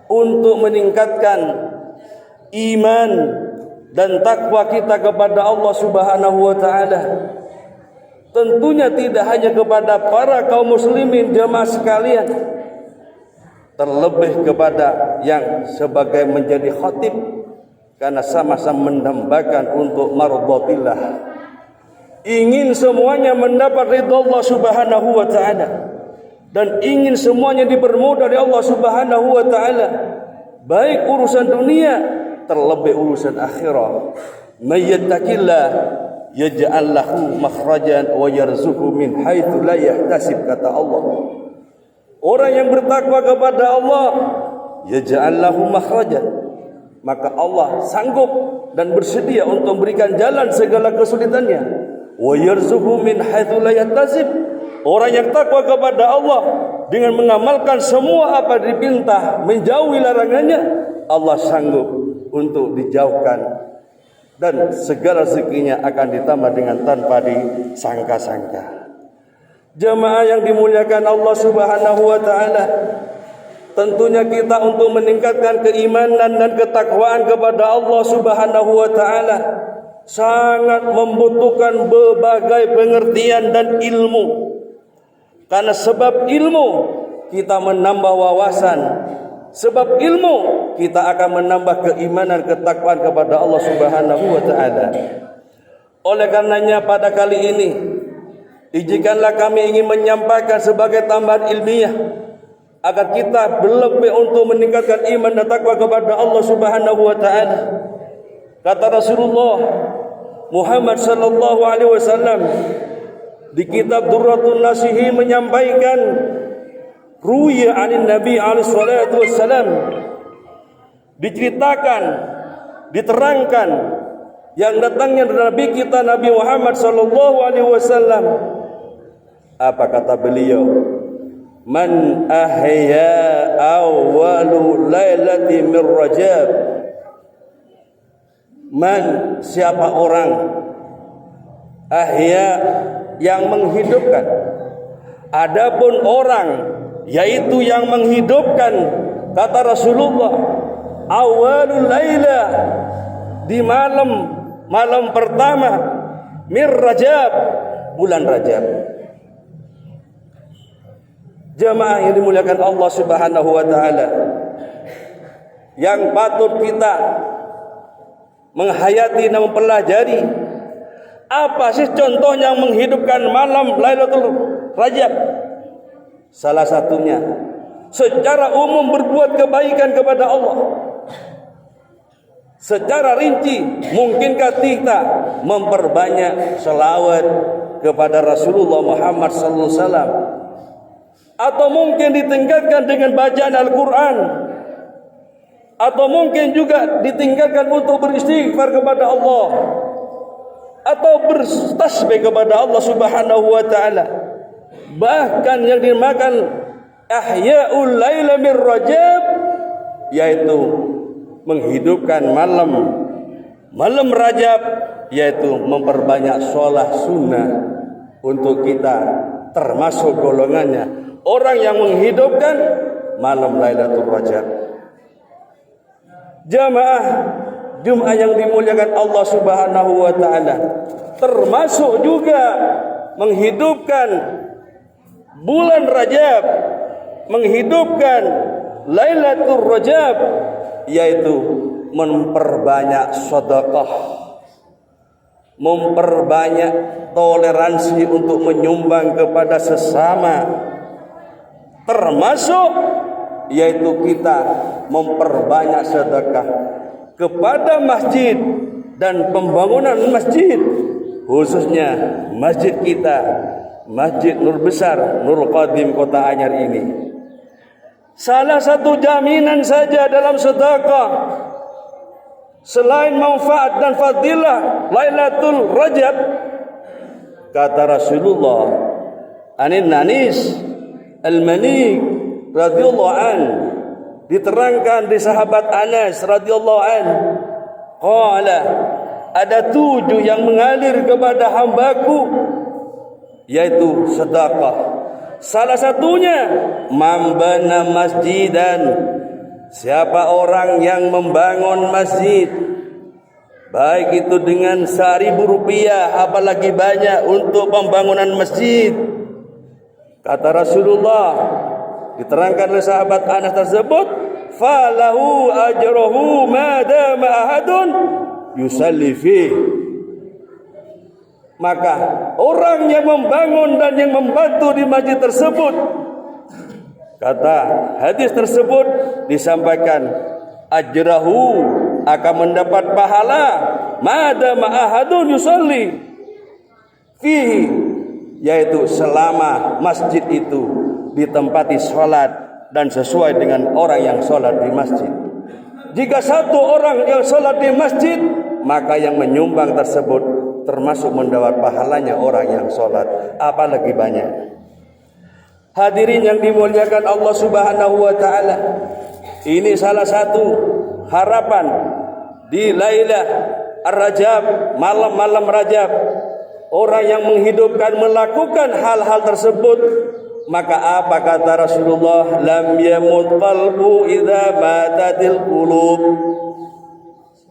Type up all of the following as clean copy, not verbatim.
untuk meningkatkan iman dan takwa kita kepada Allah Subhanahu wa taala. Tentunya tidak hanya kepada para kaum muslimin jemaah sekalian, terlebih kepada yang sebagai menjadi khatib, karena sama-sama mendambakan untuk mardhatillah. Ingin semuanya mendapat ridha Allah Subhanahu wa taala dan ingin semuanya dipermudah oleh Allah Subhanahu wa taala, baik urusan dunia terlebih urusan akhirat. May yattaqillah yaj'al lahu makhrajan wa yarzuqhu min haitsu la yahtasib, kata Allah. Orang yang bertakwa kepada Allah, yaj'al lahu makhrajan, maka Allah sanggup dan bersedia untuk memberikan jalan segala kesulitannya. Wa yarzuqhu min haitsu la yahtasib. Orang yang takwa kepada Allah dengan mengamalkan semua apa dipinta, menjauhi larangannya, Allah sanggup untuk dijauhkan dan segala rezekinya akan ditambah dengan tanpa disangka-sangka. Jemaah yang dimuliakan Allah Subhanahu wa taala, tentunya kita untuk meningkatkan keimanan dan ketakwaan kepada Allah Subhanahu wa taala sangat membutuhkan berbagai pengertian dan ilmu. Karena sebab ilmu kita menambah wawasan, sebab ilmu kita akan menambah keimanan, ketakwaan kepada Allah Subhanahu wa taala. Oleh karenanya pada kali ini, izinkanlah kami ingin menyampaikan sebagai tambahan ilmiah agar kita berlebih untuk meningkatkan iman dan takwa kepada Allah Subhanahu wa taala. Kata Rasulullah Muhammad sallallahu alaihi wasallam di kitab Durratun Nasihi menyampaikan, ruya anin Nabi alaihi salatu wassalam, diceritakan, diterangkan yang datangnya dari Nabi kita Nabi Muhammad sallallahu alaihi wasallam. Apa kata beliau? Man ahya awwalu lailati min Rajab. Man, siapa orang, ahya, yang menghidupkan. Adapun orang, yaitu yang menghidupkan, kata Rasulullah, awalul laila, di malam pertama mir Rajab, bulan Rajab. Jemaah yang dimuliakan Allah Subhanahu wa taala, yang patut kita menghayati dan mempelajari, apa sih contoh yang menghidupkan malam Lailatul Rajab? Salah satunya secara umum berbuat kebaikan kepada Allah. Secara rinci, mungkinkah kita memperbanyak selawat kepada Rasulullah Muhammad sallallahu alaihi wasallam? Atau mungkin ditingkatkan dengan bacaan Al-Quran, atau mungkin juga ditingkatkan untuk beristighfar kepada Allah, atau bertasbih kepada Allah Subhanahu wa taala. Bahkan yang dinamakan ahya'ul laila min Rajab, yaitu menghidupkan malam Rajab, yaitu memperbanyak sholat sunnah untuk kita termasuk golongannya orang yang menghidupkan malam Lailatul Rajab. Jamaah Jumat yang dimuliakan Allah Subhanahu wa taala, termasuk juga menghidupkan bulan Rajab, menghidupkan Lailatul Rajab, yaitu memperbanyak sedekah, memperbanyak toleransi untuk menyumbang kepada sesama, termasuk yaitu kita memperbanyak sedekah kepada masjid dan pembangunan masjid, khususnya masjid kita, Masjid Nur Besar Nurul Qadim Kota Anyar ini. Salah satu jaminan saja dalam sedekah selain manfaat dan fadilah Lailatul Rajab, kata Rasulullah, anin Nanis Al-Malik radhiyallahu an, diterangkan di sahabat Anas radhiyallahu an, qala, ada 7 yang mengalir kepada hambaku, yaitu sedekah. Salah satunya mambana masjidan, siapa orang yang membangun masjid, baik itu dengan 1.000 rupiah apalagi banyak untuk pembangunan masjid, kata Rasulullah, diterangkan oleh sahabat Anas tersebut, falahu ajruhu ma dama ahadun yusalli fi. Maka orang yang membangun dan yang membantu di masjid tersebut, kata hadis tersebut disampaikan, ajrahu akan mendapat pahala madama ahadun yusalli fihi, yaitu selama masjid itu ditempati sholat dan sesuai dengan orang yang sholat di masjid. Jika satu orang yang sholat di masjid, maka yang menyumbang tersebut termasuk mendapat pahalanya orang yang sholat, apalagi banyak. Hadirin yang dimuliakan Allah Subhanahu wa taala, ini salah satu harapan di Lailah Ar-Rajab, malam-malam Rajab. Orang yang menghidupkan melakukan hal-hal tersebut, maka apa kata Rasulullah, lam yamut qalbu idza matatil qulub.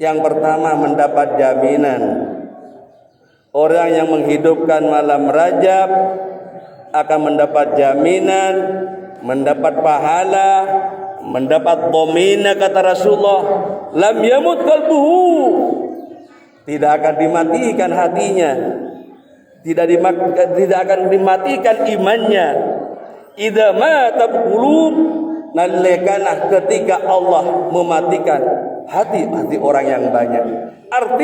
Yang pertama mendapat jaminan, orang yang menghidupkan malam Rajab akan mendapat jaminan, mendapat pahala, mendapat domina, kata Rasulullah, lam yamut qalbuhu, tidak akan dimatikan hatinya, tidak akan dimatikan imannya. Idza matat qulub, nalekana ketika Allah mematikan hati-hati orang yang banyak. Arti